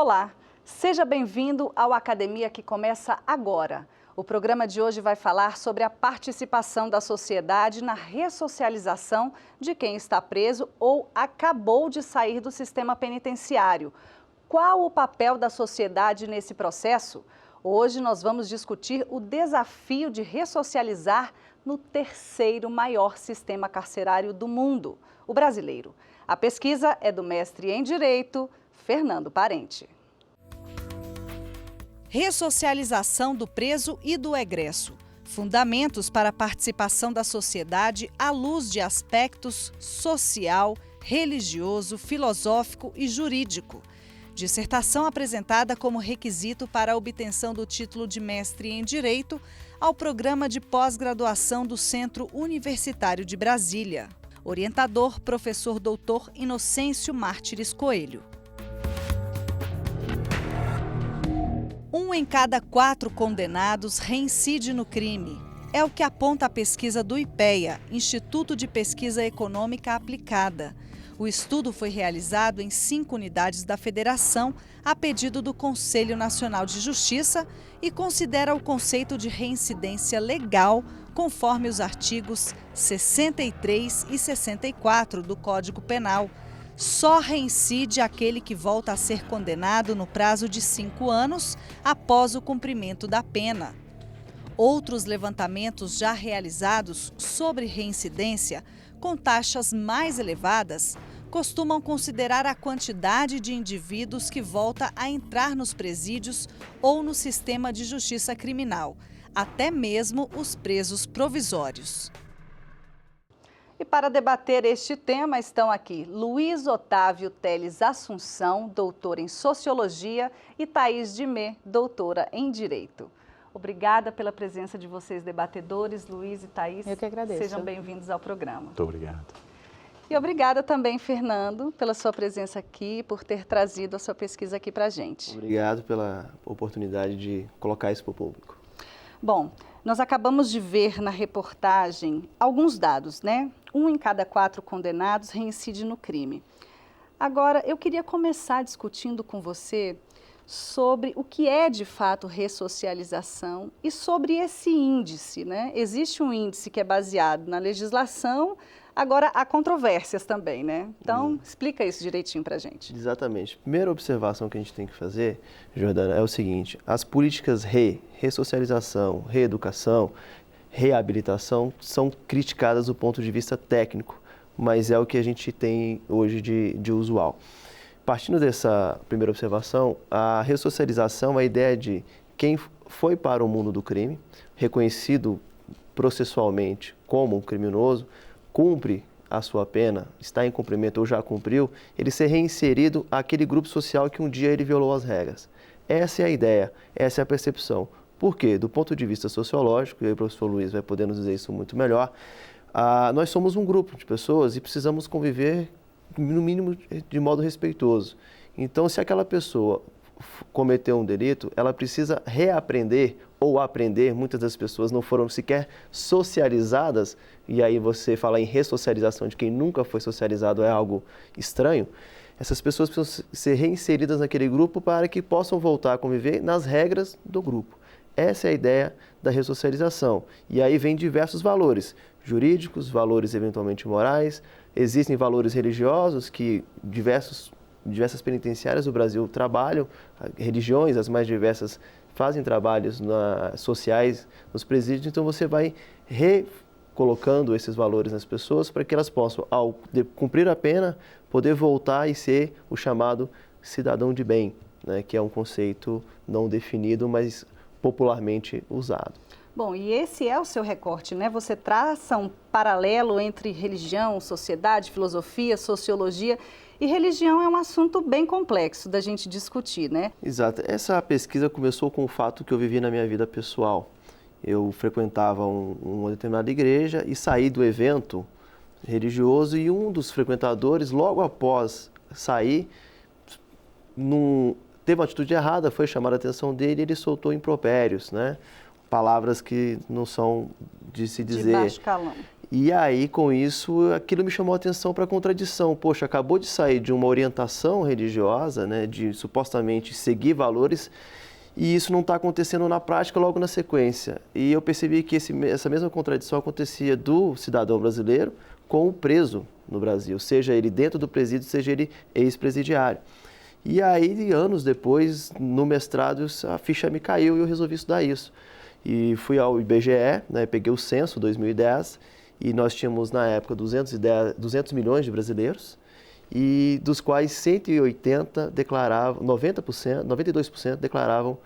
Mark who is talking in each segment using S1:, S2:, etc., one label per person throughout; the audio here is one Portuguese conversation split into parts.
S1: Olá, seja bem-vindo ao Academia que começa agora. O programa de hoje vai falar sobre a participação da sociedade na ressocialização de quem está preso ou acabou de sair do sistema penitenciário. Qual o papel da sociedade nesse processo? Hoje nós vamos discutir o desafio de ressocializar no terceiro maior sistema carcerário do mundo, o brasileiro. A pesquisa é do mestre em Direito, Fernando Parente. Ressocialização do preso e do egresso. Fundamentos para a participação da sociedade à luz de aspectos social, religioso, filosófico e jurídico. Dissertação apresentada como requisito para a obtenção do título de mestre em Direito ao programa de pós-graduação do Centro Universitário de Brasília. Orientador, professor doutor Inocêncio Mártires Coelho. 1 em cada 4 condenados reincide no crime. É o que aponta a pesquisa do IPEA, Instituto de Pesquisa Econômica Aplicada. O estudo foi realizado em 5 unidades da Federação, a pedido do Conselho Nacional de Justiça, e considera o conceito de reincidência legal, conforme os artigos 63 e 64 do Código Penal. Só reincide aquele que volta a ser condenado no prazo de 5 anos após o cumprimento da pena. Outros levantamentos já realizados sobre reincidência, com taxas mais elevadas, costumam considerar a quantidade de indivíduos que volta a entrar nos presídios ou no sistema de justiça criminal, até mesmo os presos provisórios. E para debater este tema estão aqui Luiz Otávio Teles Assunção, doutor em Sociologia, e Thaís Dimê, doutora em Direito. Obrigada pela presença de vocês, debatedores, Luiz e Thaís.
S2: Eu que agradeço.
S1: Sejam bem-vindos ao programa.
S3: Muito obrigado.
S1: E obrigada também, Fernando, pela sua presença aqui, por ter trazido a sua pesquisa aqui para a gente.
S4: Obrigado pela oportunidade de colocar isso para o público.
S1: Bom, nós acabamos de ver na reportagem alguns dados, né? 1 em cada 4 condenados reincide no crime. Agora, eu queria começar discutindo com você sobre o que é de fato ressocialização e sobre esse índice, né? Existe um índice que é baseado na legislação, agora há controvérsias também, né? Então, explica isso direitinho para a gente.
S4: Exatamente. Primeira observação que a gente tem que fazer, Jordana, é o seguinte: as políticas ressocialização, reeducação, reabilitação são criticadas do ponto de vista técnico, mas é o que a gente tem hoje de usual. Partindo dessa primeira observação, a ressocialização é a ideia de quem foi para o mundo do crime, reconhecido processualmente como um criminoso, cumpre a sua pena, está em cumprimento ou já cumpriu, ele ser reinserido àquele grupo social que um dia ele violou as regras. Essa é a ideia, essa é a percepção. Por quê? Do ponto de vista sociológico, e o professor Luiz vai poder nos dizer isso muito melhor, nós somos um grupo de pessoas e precisamos conviver, no mínimo, de modo respeitoso. Então, se aquela pessoa cometeu um delito, ela precisa reaprender ou aprender. Muitas das pessoas não foram sequer socializadas, e aí você fala em ressocialização de quem nunca foi socializado é algo estranho. Essas pessoas precisam ser reinseridas naquele grupo para que possam voltar a conviver nas regras do grupo. Essa é a ideia da ressocialização. E aí vem diversos valores jurídicos, valores eventualmente morais, existem valores religiosos que diversas penitenciárias do Brasil trabalham, religiões as mais diversas fazem trabalhos sociais nos presídios, então você vai recolocando esses valores nas pessoas para que elas possam, ao cumprir a pena, poder voltar e ser o chamado cidadão de bem, né, que é um conceito não definido, mas popularmente usado.
S1: Bom, e esse é o seu recorte, né? Você traça um paralelo entre religião, sociedade, filosofia, sociologia, e religião é um assunto bem complexo da gente discutir, né?
S4: Exato. Essa pesquisa começou com um fato que eu vivi na minha vida pessoal. Eu frequentava uma determinada igreja e saí do evento religioso e um dos frequentadores, logo após sair, teve uma atitude errada, foi chamar a atenção dele e ele soltou impropérios, né? Palavras que não são de se dizer.
S1: De baixo calão.
S4: E aí, com isso, aquilo me chamou a atenção para a contradição. Poxa, acabou de sair de uma orientação religiosa, né, de supostamente seguir valores, e isso não está acontecendo na prática logo na sequência. E eu percebi que essa mesma contradição acontecia do cidadão brasileiro com o preso no Brasil, seja ele dentro do presídio, seja ele ex-presidiário. E aí, anos depois, no mestrado, a ficha me caiu e eu resolvi estudar isso. E fui ao IBGE, né, peguei o censo 2010, e nós tínhamos, na época, 200 milhões de brasileiros, e dos quais 180 declaravam, 92% declaravam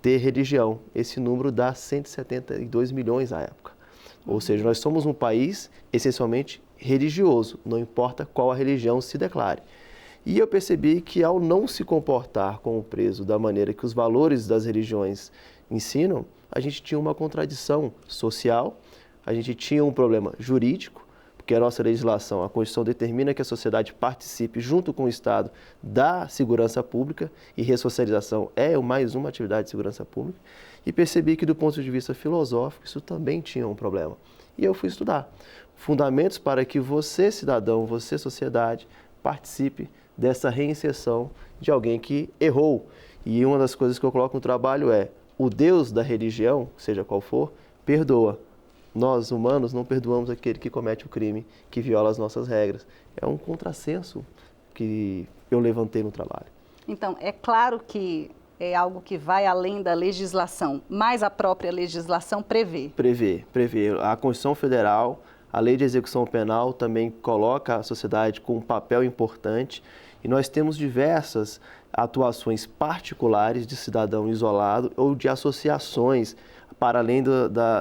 S4: ter religião. Esse número dá 172 milhões à época. Ou seja, nós somos um país essencialmente religioso, não importa qual a religião se declare. E eu percebi que ao não se comportar com o preso da maneira que os valores das religiões ensinam, a gente tinha uma contradição social, a gente tinha um problema jurídico, porque a nossa legislação, a Constituição determina que a sociedade participe junto com o Estado da segurança pública, e ressocialização é mais uma atividade de segurança pública, e percebi que do ponto de vista filosófico isso também tinha um problema. E eu fui estudar fundamentos para que você, cidadão, você, sociedade, participe dessa reinserção de alguém que errou. E uma das coisas que eu coloco no trabalho é: o Deus da religião, seja qual for, perdoa. Nós, humanos, não perdoamos aquele que comete o crime, que viola as nossas regras. É um contrassenso que eu levantei no trabalho.
S1: Então, é claro que é algo que vai além da legislação, mas a própria legislação prevê.
S4: Prevê. A Constituição Federal, a Lei de Execução Penal também coloca a sociedade com um papel importante, e nós temos diversas atuações particulares de cidadão isolado ou de associações para além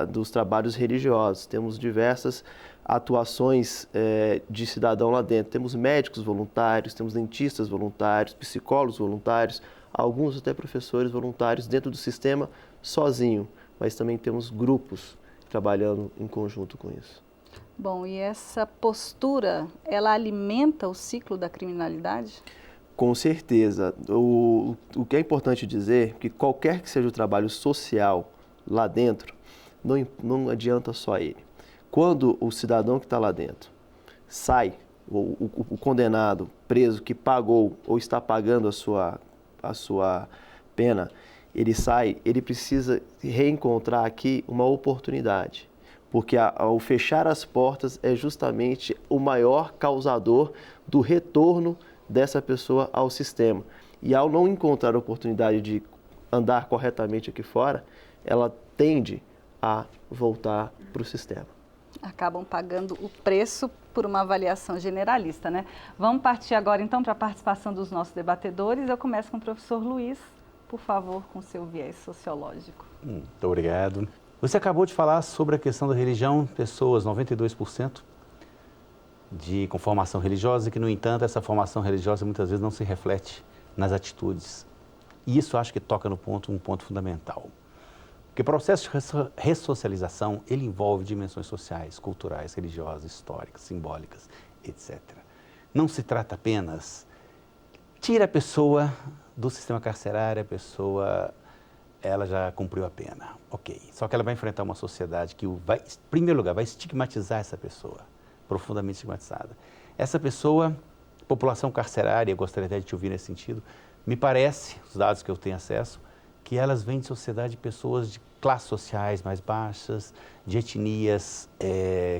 S4: dos trabalhos religiosos. Temos diversas atuações de cidadão lá dentro. Temos médicos voluntários, temos dentistas voluntários, psicólogos voluntários, alguns até professores voluntários dentro do sistema sozinho, mas também temos grupos trabalhando em conjunto com isso.
S1: Bom, e essa postura, ela alimenta o ciclo da criminalidade?
S4: Com certeza. O que é importante dizer é que qualquer que seja o trabalho social lá dentro, não adianta só ele. Quando o cidadão que está lá dentro sai, o condenado, preso, que pagou ou está pagando a sua pena, ele sai, ele precisa reencontrar aqui uma oportunidade. Porque ao fechar as portas é justamente o maior causador do retorno dessa pessoa ao sistema. E ao não encontrar a oportunidade de andar corretamente aqui fora, ela tende a voltar para o sistema.
S1: Acabam pagando o preço por uma avaliação generalista, né? Vamos partir agora, então, para a participação dos nossos debatedores. Eu começo com o professor Luiz, por favor, com seu viés sociológico.
S2: Muito obrigado. Você acabou de falar sobre a questão da religião, pessoas, 92% com formação religiosa, e que, no entanto, essa formação religiosa muitas vezes não se reflete nas atitudes. E isso acho que toca no um ponto fundamental. Porque o processo de ressocialização, ele envolve dimensões sociais, culturais, religiosas, históricas, simbólicas, etc. Não se trata apenas, tira a pessoa do sistema carcerário, a pessoa, ela já cumpriu a pena, ok. Só que ela vai enfrentar uma sociedade que, em primeiro lugar, vai estigmatizar essa pessoa, profundamente estigmatizada. Essa pessoa, população carcerária, eu gostaria até de te ouvir nesse sentido, me parece, os dados que eu tenho acesso, que elas vêm de sociedade de pessoas de classes sociais mais baixas, de etnias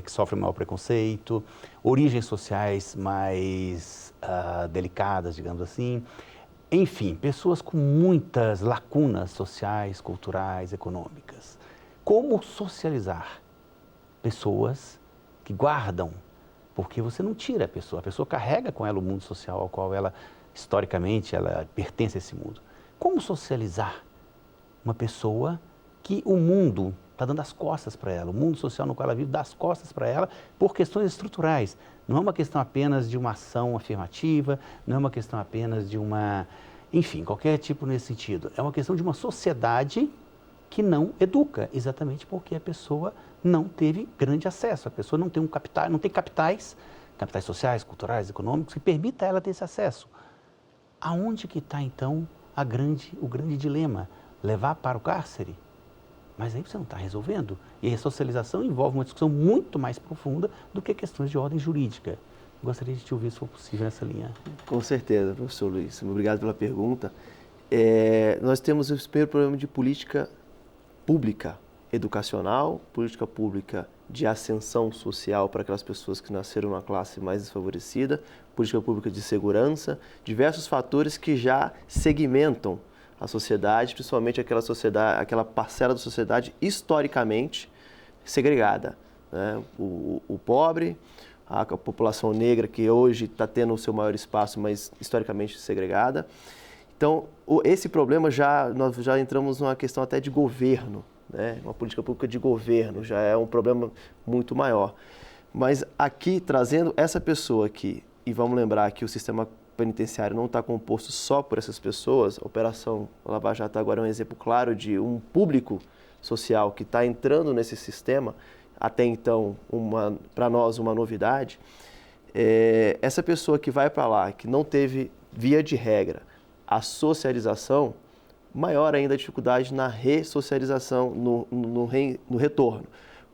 S2: que sofrem maior preconceito, origens sociais mais delicadas, digamos assim. Enfim, pessoas com muitas lacunas sociais, culturais, econômicas. Como socializar pessoas que guardam? Porque você não tira a pessoa carrega com ela o mundo social ao qual ela, historicamente, ela pertence a esse mundo. Como socializar uma pessoa que o mundo está dando as costas para ela, o mundo social no qual ela vive dá as costas para ela por questões estruturais. Não é uma questão apenas de uma ação afirmativa, não é uma questão apenas de uma, enfim, qualquer tipo nesse sentido. É uma questão de uma sociedade que não educa, exatamente porque a pessoa não teve grande acesso, a pessoa não tem não tem capitais sociais, culturais, econômicos, que permita a ela ter esse acesso. Aonde que está, então, o grande dilema? Levar para o cárcere? Mas aí você não está resolvendo. E a ressocialização envolve uma discussão muito mais profunda do que questões de ordem jurídica. Gostaria de te ouvir, se for possível, nessa linha.
S4: Com certeza, professor Luiz. Obrigado pela pergunta. Nós temos o primeiro problema de política pública educacional, política pública de ascensão social para aquelas pessoas que nasceram numa classe mais desfavorecida, política pública de segurança, diversos fatores que já segmentam a sociedade, principalmente aquela parcela da sociedade historicamente segregada, né? O pobre, a população negra, que hoje está tendo o seu maior espaço, mas historicamente segregada. Então, esse problema nós já entramos numa questão até de governo, né? Uma política pública de governo, já é um problema muito maior. Mas aqui, trazendo essa pessoa aqui, e vamos lembrar que o sistema penitenciário não está composto só por essas pessoas, a Operação Lava Jato agora é um exemplo claro de um público social que está entrando nesse sistema, até então, para nós, uma novidade. Essa pessoa que vai para lá, que não teve, via de regra, a socialização, maior ainda a dificuldade na ressocialização, no retorno.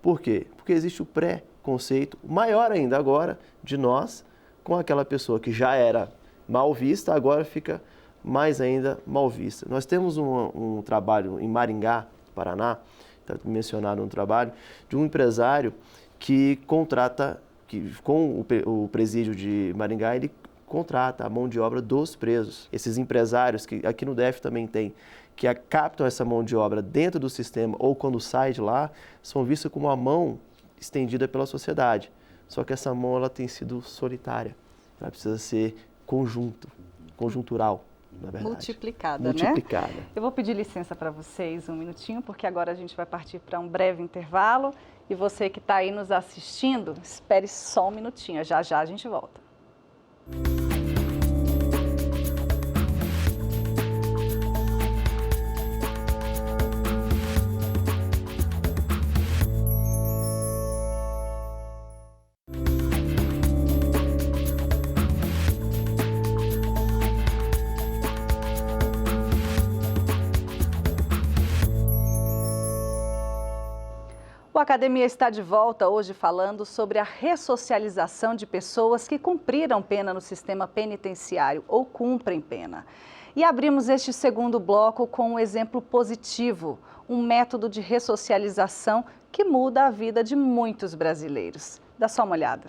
S4: Por quê? Porque existe o preconceito, maior ainda agora, de nós, com aquela pessoa que já era mal vista, agora fica mais ainda mal vista. Nós temos um trabalho em Maringá, Paraná, mencionaram um trabalho, de um empresário que contrata, com o presídio de Maringá, ele contrata a mão de obra dos presos. Esses empresários, que aqui no DF também tem, que captam essa mão de obra dentro do sistema ou quando sai de lá, são vistos como uma mão estendida pela sociedade. Só que essa mão ela tem sido solitária. Ela precisa ser conjuntural, na verdade.
S1: Multiplicada, né? Eu vou pedir licença para vocês um minutinho, porque agora a gente vai partir para um breve intervalo. E você que está aí nos assistindo, espere só um minutinho. Já já a gente volta. A Academia está de volta hoje falando sobre a ressocialização de pessoas que cumpriram pena no sistema penitenciário ou cumprem pena. E abrimos este segundo bloco com um exemplo positivo, um método de ressocialização que muda a vida de muitos brasileiros. Dá só uma olhada.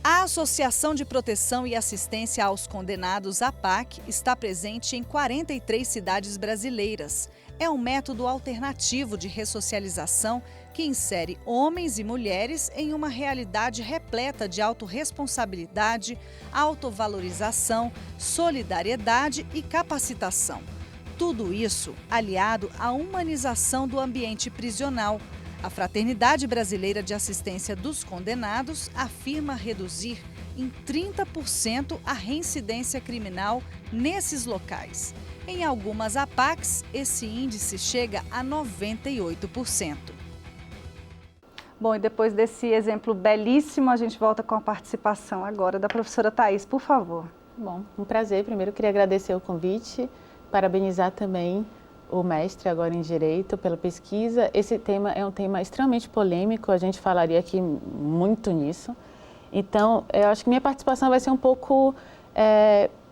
S1: A Associação de Proteção e Assistência aos Condenados, APAC, está presente em 43 cidades brasileiras. É um método alternativo de ressocialização que insere homens e mulheres em uma realidade repleta de autorresponsabilidade, autovalorização, solidariedade e capacitação. Tudo isso aliado à humanização do ambiente prisional. A Fraternidade Brasileira de Assistência dos Condenados afirma reduzir em 30% a reincidência criminal nesses locais. Em algumas APACs, esse índice chega a 98%. Bom, e depois desse exemplo belíssimo, a gente volta com a participação agora da professora Thaís, por favor.
S3: Bom, um prazer. Primeiro, queria agradecer o convite, parabenizar também o mestre agora em Direito pela pesquisa. Esse tema é um tema extremamente polêmico, a gente falaria aqui muito nisso. Então, eu acho que minha participação vai ser um pouco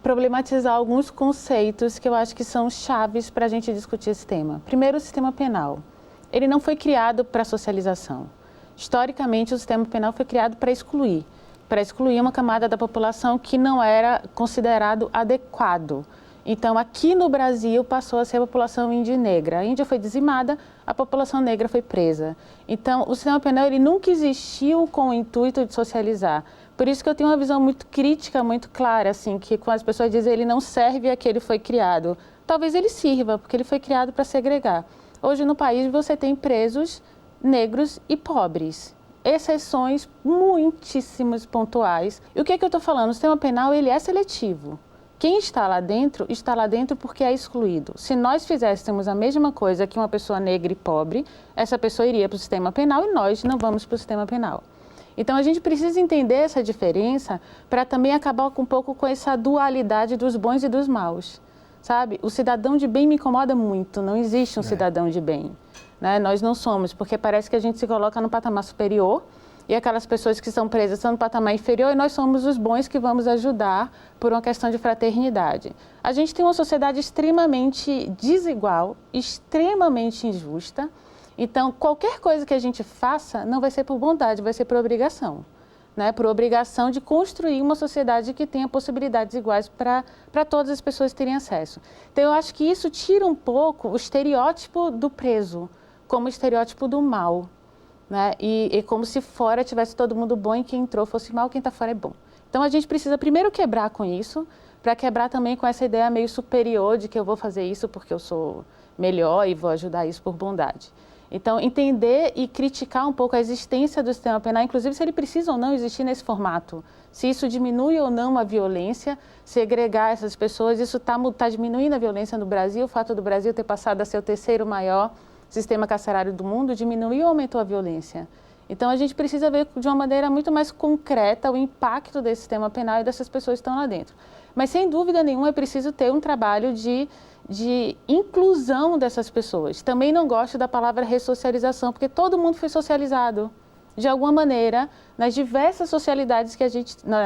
S3: problematizar alguns conceitos que eu acho que são chaves para a gente discutir esse tema. Primeiro, o sistema penal. Ele não foi criado para socialização. Historicamente, o sistema penal foi criado para excluir uma camada da população que não era considerado adequado. Então, aqui no Brasil, passou a ser a população índia e negra. A Índia foi dizimada, a população negra foi presa. Então, o sistema penal ele nunca existiu com o intuito de socializar. Por isso que eu tenho uma visão muito crítica, muito clara, assim, que quando as pessoas dizem ele não serve a que ele foi criado, talvez ele sirva, porque ele foi criado para segregar. Hoje, no país, você tem presos negros e pobres. Exceções muitíssimas pontuais. E o que é que eu estou falando? O sistema penal ele é seletivo. Quem está lá dentro porque é excluído. Se nós fizéssemos a mesma coisa que uma pessoa negra e pobre, essa pessoa iria para o sistema penal e nós não vamos para o sistema penal. Então, a gente precisa entender essa diferença para também acabar um pouco com essa dualidade dos bons e dos maus. sabe? O cidadão de bem me incomoda muito, não existe um cidadão de bem, né? Nós não somos, porque parece que a gente se coloca no patamar superior e aquelas pessoas que são presas são no patamar inferior e nós somos os bons que vamos ajudar por uma questão de fraternidade. A gente tem uma sociedade extremamente desigual, extremamente injusta, então qualquer coisa que a gente faça não vai ser por bondade, vai ser por obrigação, né? Por obrigação de construir uma sociedade que tenha possibilidades iguais para todas as pessoas terem acesso. Então eu acho que isso tira um pouco o estereótipo do preso como o estereótipo do mal. Né? E como se fora tivesse todo mundo bom e quem entrou fosse mal, quem está fora é bom. Então a gente precisa primeiro quebrar com isso, para quebrar também com essa ideia meio superior de que eu vou fazer isso porque eu sou melhor e vou ajudar isso por bondade. Então entender e criticar um pouco a existência do sistema penal, inclusive se ele precisa ou não existir nesse formato, se isso diminui ou não a violência, segregar essas pessoas, isso está diminuindo a violência no Brasil, o fato do Brasil ter passado a ser o terceiro maior sistema carcerário do mundo diminuiu ou aumentou a violência. Então, a gente precisa ver de uma maneira muito mais concreta o impacto desse sistema penal e dessas pessoas que estão lá dentro. Mas, sem dúvida nenhuma, é preciso ter um trabalho de inclusão dessas pessoas. Também não gosto da palavra ressocialização, porque todo mundo foi socializado, de alguma maneira, nas diversas socialidades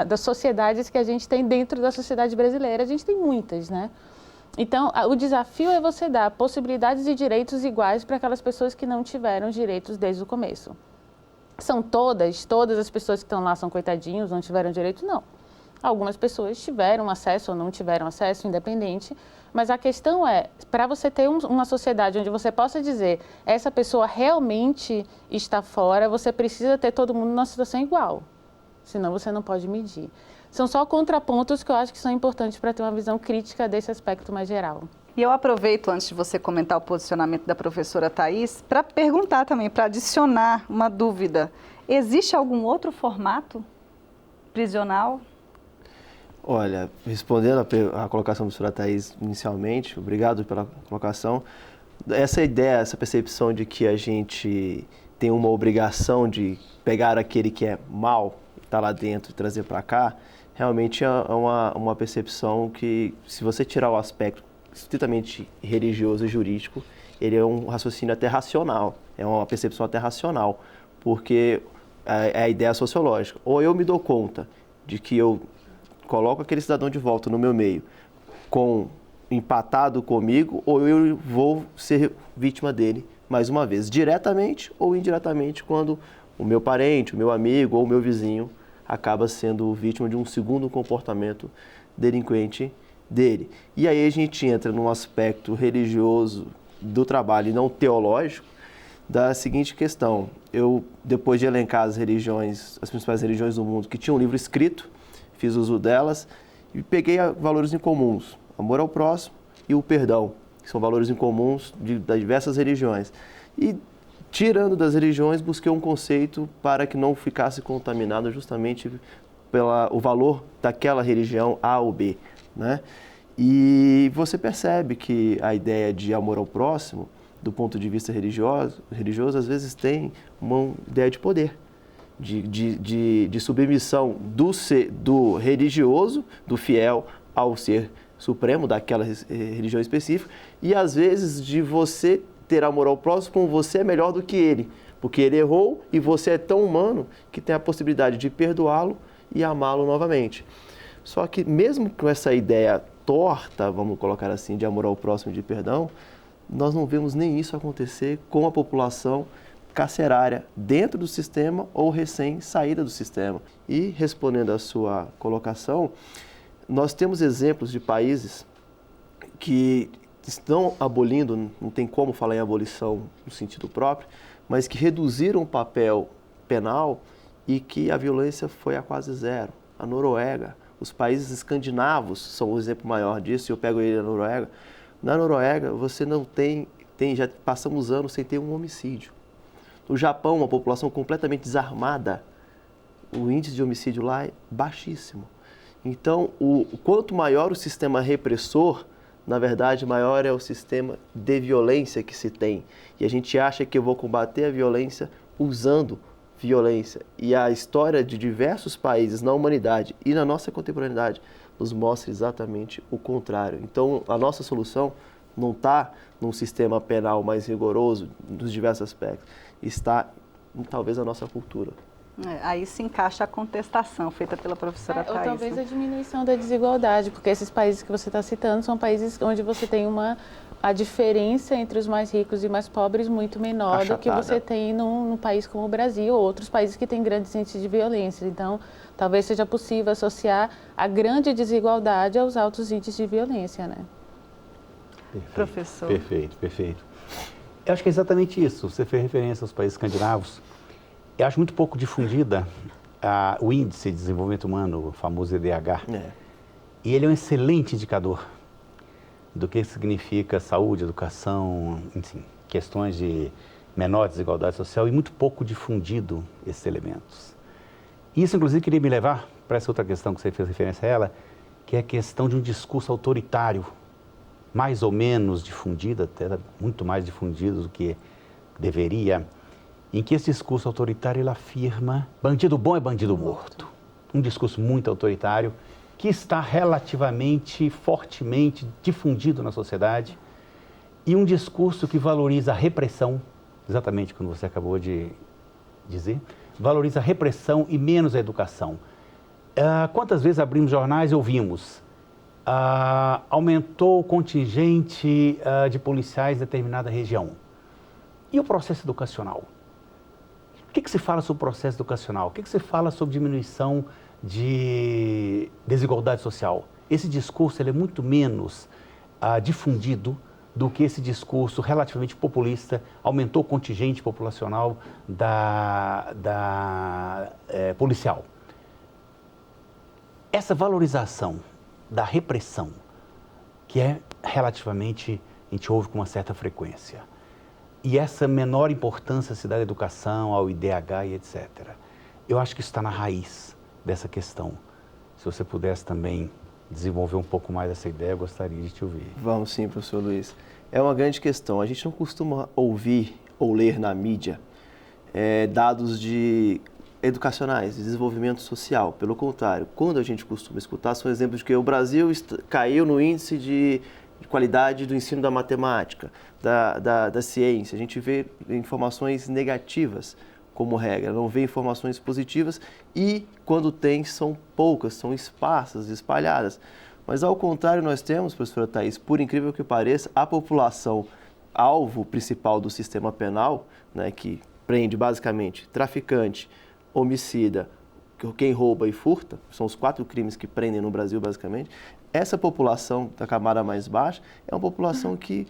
S3: das sociedades que a gente tem dentro da sociedade brasileira. A gente tem muitas, né? Então, o desafio é você dar possibilidades e direitos iguais para aquelas pessoas que não tiveram direitos desde o começo. São todas as pessoas que estão lá são coitadinhos, não tiveram direito? Não. Algumas pessoas tiveram acesso ou não tiveram acesso, independente, mas a questão é, para você ter uma sociedade onde você possa dizer essa pessoa realmente está fora, você precisa ter todo mundo numa situação igual, senão você não pode medir. São só contrapontos que eu acho que são importantes para ter uma visão crítica desse aspecto mais geral.
S1: E eu aproveito, antes de você comentar o posicionamento da professora Thaís, para perguntar também, para adicionar uma dúvida. Existe algum outro formato prisional?
S4: Olha, respondendo a colocação da professora Thaís inicialmente, obrigado pela colocação, essa ideia, essa percepção de que a gente tem uma obrigação de pegar aquele que é mal, está lá dentro e trazer para cá, realmente é uma percepção que, se você tirar o aspecto estritamente religioso e jurídico, ele é um raciocínio até racional, é uma percepção até racional, porque é a ideia sociológica. Ou eu me dou conta de que eu coloco aquele cidadão de volta no meu meio, empatado comigo, ou eu vou ser vítima dele mais uma vez, diretamente ou indiretamente, quando o meu parente, o meu amigo ou o meu vizinho acaba sendo vítima de um segundo comportamento delinquente dele. E aí a gente entra num aspecto religioso do trabalho e não teológico, da seguinte questão. Eu, depois de elencar as principais religiões do mundo que tinham um livro escrito, fiz uso delas e peguei valores incomuns, amor ao próximo e o perdão, que são valores incomuns das diversas religiões. E tirando das religiões, busquei um conceito para que não ficasse contaminado justamente pelo valor daquela religião A ou B, né? E você percebe que a ideia de amor ao próximo, do ponto de vista religioso às vezes tem uma ideia de poder, de submissão do religioso, do fiel ao ser supremo daquela religião específica, e às vezes de você ter amor ao próximo como você é melhor do que ele, porque ele errou e você é tão humano que tem a possibilidade de perdoá-lo e amá-lo novamente. Só que mesmo com essa ideia torta, vamos colocar assim, de amor ao próximo e de perdão, nós não vemos nem isso acontecer com a população carcerária dentro do sistema ou recém-saída do sistema. E respondendo à sua colocação, nós temos exemplos de países que estão abolindo, não tem como falar em abolição no sentido próprio, mas que reduziram o papel penal e que a violência foi a quase zero. A Noruega, os países escandinavos são o exemplo maior disso, e eu pego ele na Noruega. Na Noruega, você não já passamos anos sem ter um homicídio. No Japão, uma população completamente desarmada, o índice de homicídio lá é baixíssimo. Então, quanto maior o sistema repressor, na verdade, maior é o sistema de violência que se tem. E a gente acha que eu vou combater a violência usando violência. E a história de diversos países na humanidade e na nossa contemporaneidade nos mostra exatamente o contrário. Então, a nossa solução não está num sistema penal mais rigoroso nos diversos aspectos, está talvez a nossa cultura.
S1: Aí se encaixa a contestação feita pela professora Thaís.
S3: Ou talvez a diminuição da desigualdade, porque esses países que você está citando são países onde você tem a diferença entre os mais ricos e mais pobres muito menor do que você tem num país como o Brasil ou outros países que têm grandes índices de violência. Então, talvez seja possível associar a grande desigualdade aos altos índices de violência, né?
S2: Perfeito,
S1: professor.
S2: Perfeito. Eu acho que é exatamente isso. Você fez referência aos países escandinavos. Eu acho muito pouco difundida o Índice de Desenvolvimento Humano, o famoso IDH. E ele é um excelente indicador do que significa saúde, educação, enfim, questões de menor desigualdade social e muito pouco difundido esses elementos. Isso, inclusive, queria me levar para essa outra questão que você fez referência a ela, que é a questão de um discurso autoritário, mais ou menos difundido, até muito mais difundido do que deveria, em que esse discurso autoritário ele afirma bandido bom é bandido morto. Um discurso muito autoritário que está relativamente fortemente difundido na sociedade e um discurso que valoriza a repressão, exatamente como você acabou de dizer, valoriza a repressão e menos a educação. Quantas vezes abrimos jornais e ouvimos aumentou o contingente de policiais em determinada região. E o processo educacional? O que se fala sobre o processo educacional? O que se fala sobre diminuição de desigualdade social? Esse discurso ele é muito menos difundido do que esse discurso relativamente populista, aumentou o contingente populacional policial. Essa valorização da repressão, que é relativamente, a gente ouve com uma certa frequência, e essa menor importância se dá à educação, ao IDH e etc. Eu acho que está na raiz dessa questão. Se você pudesse também desenvolver um pouco mais essa ideia, eu gostaria de te ouvir.
S4: Vamos sim, professor Luiz. É uma grande questão. A gente não costuma ouvir ou ler na mídia dados educacionais, de desenvolvimento social. Pelo contrário, quando a gente costuma escutar, são exemplos de que o Brasil caiu no índice de qualidade do ensino da matemática, da ciência. A gente vê informações negativas como regra, não vê informações positivas e, quando tem, são poucas, são esparsas, espalhadas. Mas, ao contrário, nós temos, professora Thaís, por incrível que pareça, a população alvo principal do sistema penal, né, que prende basicamente traficante, homicida, quem rouba e furta, são os 4 crimes que prendem no Brasil, basicamente. Essa população da camada mais baixa é uma população que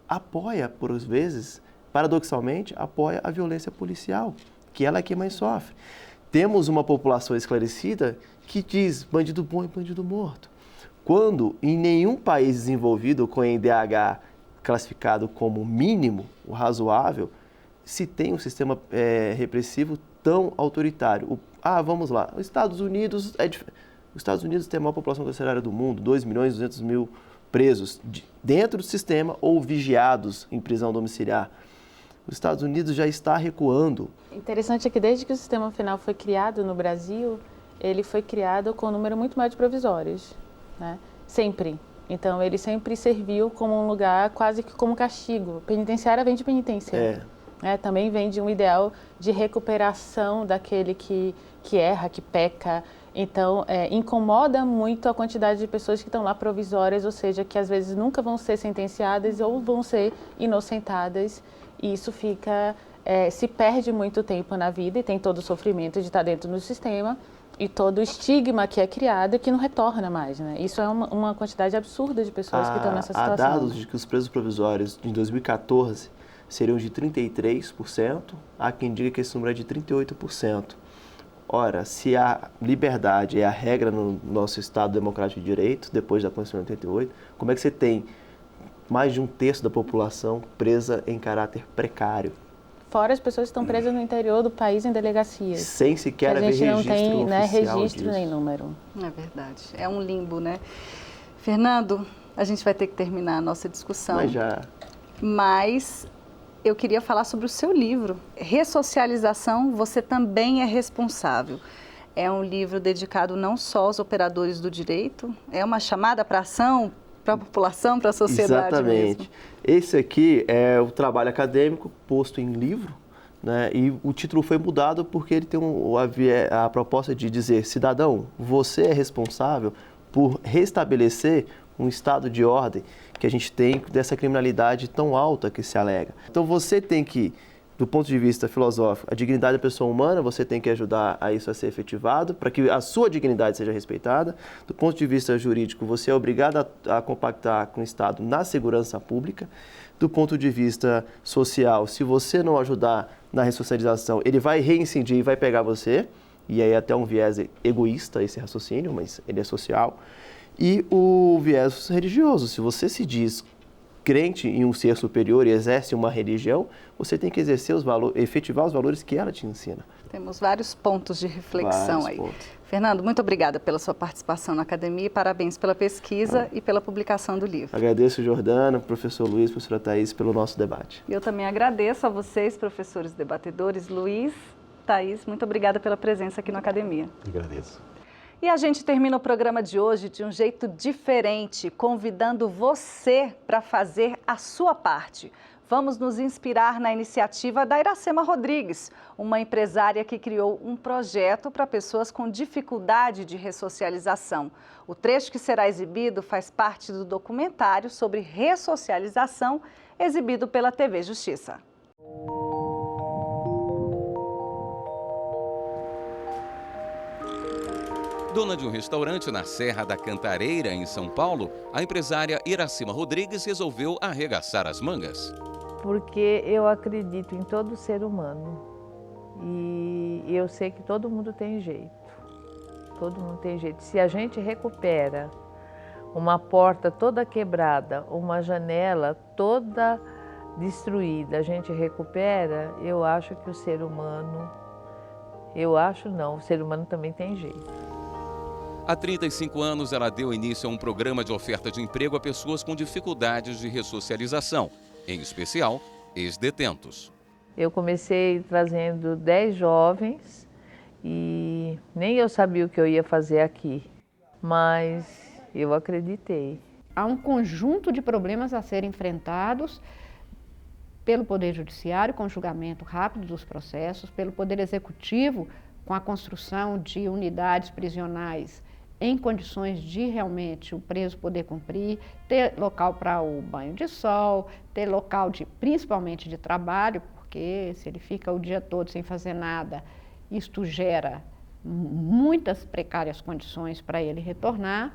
S4: apoia, por vezes, paradoxalmente, apoia a violência policial, que ela é quem mais sofre. Temos uma população esclarecida que diz bandido bom é bandido morto. Quando em nenhum país desenvolvido com IDH classificado como mínimo, o razoável, se tem um sistema repressivo tão autoritário. Vamos lá, os Estados Unidos tem a maior população carcerária do mundo, 2.200.000 presos dentro do sistema ou vigiados em prisão domiciliar. Os Estados Unidos já está recuando.
S3: Interessante é que desde que o sistema penal foi criado no Brasil, ele foi criado com um número muito maior de provisórios, né? Sempre. Então, ele sempre serviu como um lugar quase que como castigo. Penitenciária vem de penitência. Também vem de um ideal de recuperação daquele que erra, que peca. Então, incomoda muito a quantidade de pessoas que estão lá provisórias, ou seja, que às vezes nunca vão ser sentenciadas ou vão ser inocentadas. E isso se perde muito tempo na vida e tem todo o sofrimento de estar dentro do sistema e todo o estigma que é criado e que não retorna mais, né? Isso é uma quantidade absurda de pessoas que estão nessa situação.
S4: Há dados de que os presos provisórios em 2014 seriam de 33%, há quem diga que esse número é de 38%. Ora, se a liberdade é a regra no nosso Estado Democrático de Direito, depois da Constituição de 88, como é que você tem mais de 1/3 da população presa em caráter precário?
S3: Fora as pessoas que estão presas no interior do país em delegacias.
S4: Sem sequer haver registro oficial.
S3: A gente não tem registro
S4: disso.
S3: nem número.
S1: É verdade. É um limbo, né? Fernando, a gente vai ter que terminar a nossa discussão. Mas eu queria falar sobre o seu livro. Ressocialização, você também é responsável. É um livro dedicado não só aos operadores do direito, é uma chamada para ação, para a população, para a sociedade.
S4: Exatamente.
S1: Mesmo.
S4: Esse aqui é o trabalho acadêmico posto em livro, né? E o título foi mudado porque ele tem a proposta de dizer: cidadão, você é responsável por restabelecer um estado de ordem que a gente tem dessa criminalidade tão alta que se alega. Então você tem que, do ponto de vista filosófico, a dignidade da pessoa humana, você tem que ajudar a isso a ser efetivado, para que a sua dignidade seja respeitada. Do ponto de vista jurídico, você é obrigado a compactar com o Estado na segurança pública. Do ponto de vista social, se você não ajudar na ressocialização, ele vai reincidir e vai pegar você, e aí até um viés egoísta esse raciocínio, mas ele é social. E o viés religioso, se você se diz crente em um ser superior e exerce uma religião, você tem que exercer efetivar os valores que ela te ensina.
S1: Temos vários pontos de reflexão aí. Fernando, muito obrigada pela sua participação na academia e parabéns pela pesquisa e pela publicação do livro.
S4: Agradeço, Jordana, professor Luiz, professora Thaís, pelo nosso debate.
S1: Eu também agradeço a vocês, professores debatedores. Luiz, Thaís, muito obrigada pela presença aqui na academia.
S2: Agradeço.
S1: E a gente termina o programa de hoje de um jeito diferente, convidando você para fazer a sua parte. Vamos nos inspirar na iniciativa da Iracema Rodrigues, uma empresária que criou um projeto para pessoas com dificuldade de ressocialização. O trecho que será exibido faz parte do documentário sobre ressocialização, exibido pela TV Justiça.
S5: Dona de um restaurante na Serra da Cantareira, em São Paulo, a empresária Iracema Rodrigues resolveu arregaçar as mangas.
S6: Porque eu acredito em todo ser humano e eu sei que todo mundo tem jeito. Todo mundo tem jeito. Se a gente recupera uma porta toda quebrada, uma janela toda destruída, a gente recupera, eu acho que o ser humano, o ser humano também tem jeito.
S5: Há 35 anos, ela deu início a um programa de oferta de emprego a pessoas com dificuldades de ressocialização, em especial, ex-detentos.
S6: Eu comecei trazendo 10 jovens e nem eu sabia o que eu ia fazer aqui, mas eu acreditei.
S7: Há um conjunto de problemas a serem enfrentados pelo Poder Judiciário, com o julgamento rápido dos processos, pelo Poder Executivo, com a construção de unidades prisionais em condições de realmente o preso poder cumprir, ter local para o banho de sol, ter local principalmente de trabalho, porque se ele fica o dia todo sem fazer nada, isto gera muitas precárias condições para ele retornar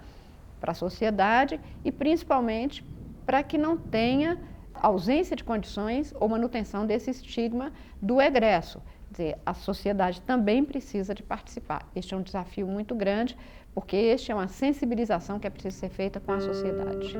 S7: para a sociedade e principalmente para que não tenha ausência de condições ou manutenção desse estigma do egresso. Quer dizer, a sociedade também precisa de participar. Este é um desafio muito grande, porque este é uma sensibilização que é preciso ser feita com a sociedade.